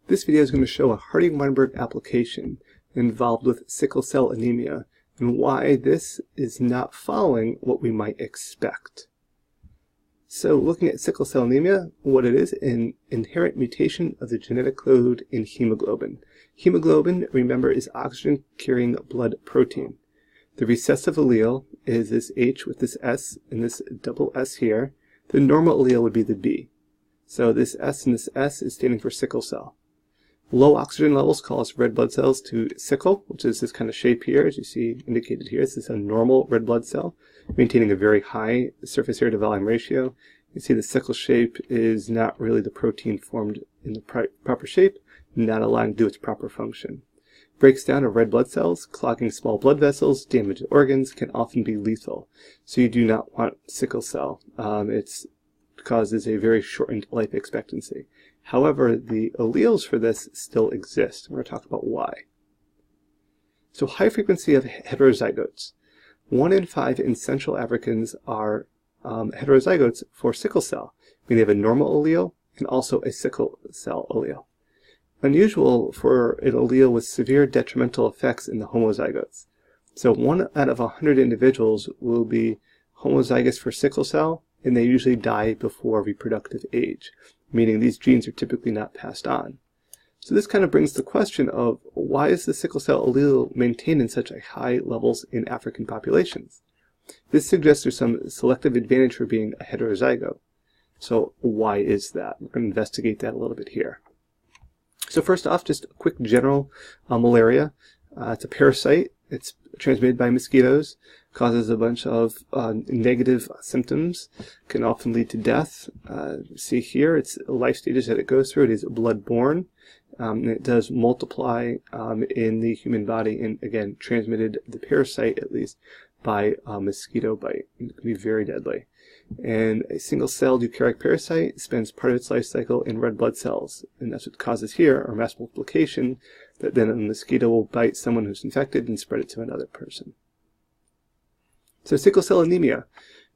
This video is going to show a Hardy-Weinberg application involved with sickle cell anemia and why this is not following what we might expect. So looking at sickle cell anemia, what it is, an inherent mutation of the genetic code in hemoglobin. Hemoglobin, remember, is oxygen-carrying blood protein. The recessive allele is this H with this S and this double S here. The normal allele would be the B. So this S and this S is standing for sickle cell. Low oxygen levels cause red blood cells to sickle, which is this kind of shape here, as you see indicated here. This is a normal red blood cell, maintaining a very high surface area to volume ratio. You see the sickle shape is not really the protein formed in the proper shape, not allowing to do its proper function. Breaks down of red blood cells, clogging small blood vessels, damaged organs, can often be lethal. So you do not want sickle cell. It causes a very shortened life expectancy. However, the alleles for this still exist. We're going to talk about why. So high frequency of heterozygotes. 1 in 5 in Central Africans are heterozygotes for sickle cell, meaning they have a normal allele and also a sickle cell allele. Unusual for an allele with severe detrimental effects in the homozygotes. So 1 out of 100 individuals will be homozygous for sickle cell, and they usually die before reproductive age, meaning these genes are typically not passed on. So this kind of brings the question of why is the sickle cell allele maintained in such high levels in African populations? This suggests there's some selective advantage for being a heterozygote. So why is that? We're going to investigate that a little bit here. So first off, just a quick general malaria. It's a parasite. It's transmitted by mosquitoes, causes a bunch of negative symptoms, can often lead to death. See here, it's life stages that it goes through. It is blood-borne. It does multiply in the human body, and again, transmitted, the parasite at least, by a mosquito bite. It can be very deadly. And a single-celled eukaryotic parasite spends part of its life cycle in red blood cells, and that's what causes here, or mass multiplication, that then a mosquito will bite someone who's infected and spread it to another person. So sickle cell anemia.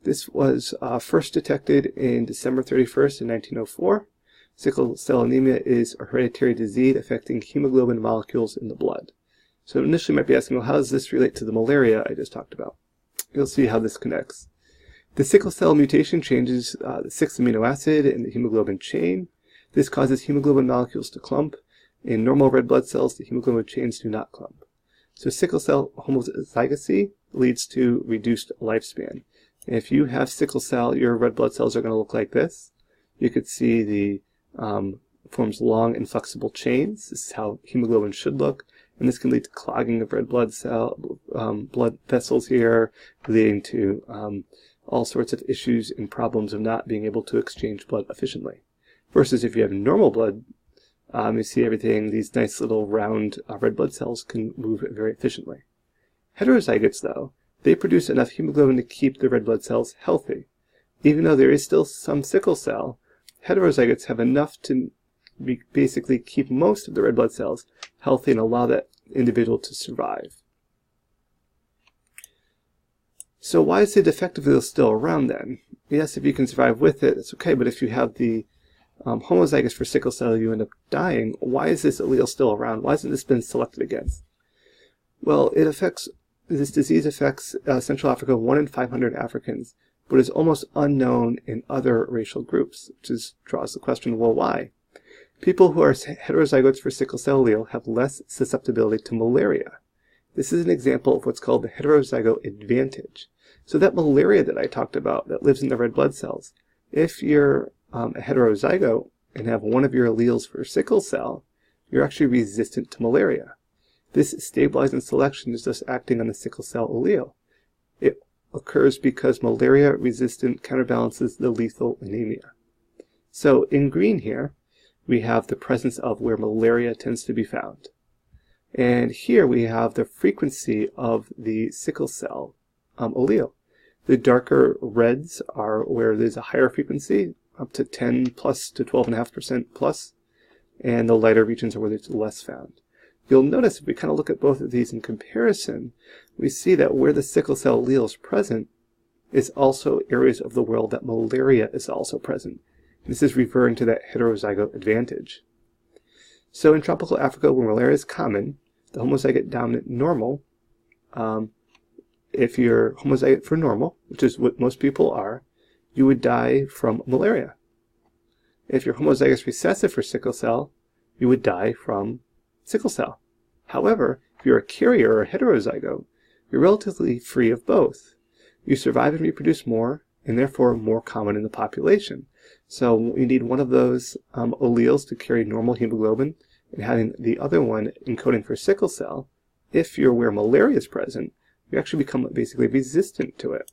This was first detected in December 31st in 1904. Sickle cell anemia is a hereditary disease affecting hemoglobin molecules in the blood. So initially you might be asking, well, how does this relate to the malaria I just talked about? You'll see how this connects. The sickle cell mutation changes the 6th amino acid in the hemoglobin chain. This causes hemoglobin molecules to clump. In normal red blood cells, the hemoglobin chains do not clump. So sickle cell homozygosy leads to reduced lifespan. If you have sickle cell, your red blood cells are going to look like this. You could see the forms long and flexible chains. This is how hemoglobin should look. And this can lead to clogging of red blood vessels here, leading to all sorts of issues and problems of not being able to exchange blood efficiently. Versus if you have normal blood, you see everything, these nice little round red blood cells can move very efficiently. Heterozygotes, though, they produce enough hemoglobin to keep the red blood cells healthy. Even though there is still some sickle cell, heterozygotes have enough to basically keep most of the red blood cells healthy and allow that individual to survive. So why is the defective allele still around then? Yes, if you can survive with it, it's okay, but if you have the homozygous for sickle cell, you end up dying. Why is this allele still around? Why hasn't this been selected against? Well, this disease affects Central Africa, 1 in 500 Africans, but is almost unknown in other racial groups, which draws the question, well, why? People who are heterozygotes for sickle cell allele have less susceptibility to malaria. This is an example of what's called the heterozygote advantage. So that malaria that I talked about that lives in the red blood cells, if you're a heterozygote and have one of your alleles for sickle cell, you're actually resistant to malaria. This stabilizing selection is just acting on the sickle cell allele. It occurs because malaria-resistant counterbalances the lethal anemia. So in green here, we have the presence of where malaria tends to be found. And here we have the frequency of the sickle cell allele. The darker reds are where there's a higher frequency, up to 10 plus to 12.5% plus, and the lighter regions are where there's less found. You'll notice if we kind of look at both of these in comparison, we see that where the sickle cell allele is present is also areas of the world that malaria is also present. This is referring to that heterozygote advantage. So in tropical Africa, where malaria is common, the homozygote dominant normal, if you're homozygote for normal, which is what most people are, you would die from malaria. If you're homozygous recessive for sickle cell, you would die from sickle cell. However, if you're a carrier or a heterozygote, you're relatively free of both. You survive and reproduce more, and therefore more common in the population. So you need one of those alleles to carry normal hemoglobin, and having the other one encoding for sickle cell. If you're where malaria is present, you actually become basically resistant to it.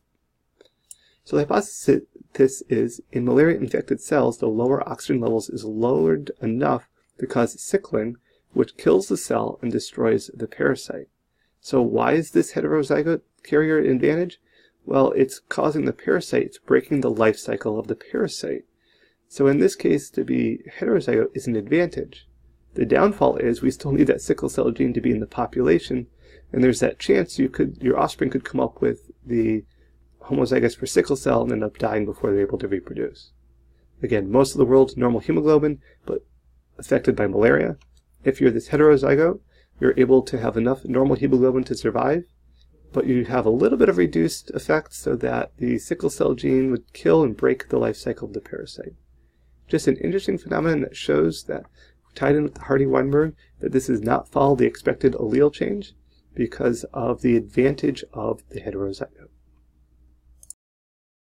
So the hypothesis is, in malaria-infected cells, the lower oxygen levels is lowered enough to cause sickling, which kills the cell and destroys the parasite. So why is this heterozygote carrier an advantage? Well, it's causing the parasite, it's breaking the life cycle of the parasite. So in this case, to be heterozygote is an advantage. The downfall is we still need that sickle cell gene to be in the population, and there's that chance your offspring could come up with the homozygous for sickle cell and end up dying before they're able to reproduce. Again, most of the world's normal hemoglobin, but affected by malaria. If you're this heterozygote, you're able to have enough normal hemoglobin to survive, but you have a little bit of reduced effect so that the sickle cell gene would kill and break the life cycle of the parasite. Just an interesting phenomenon that shows that, tied in with the Hardy-Weinberg, that this does not follow the expected allele change because of the advantage of the heterozygote.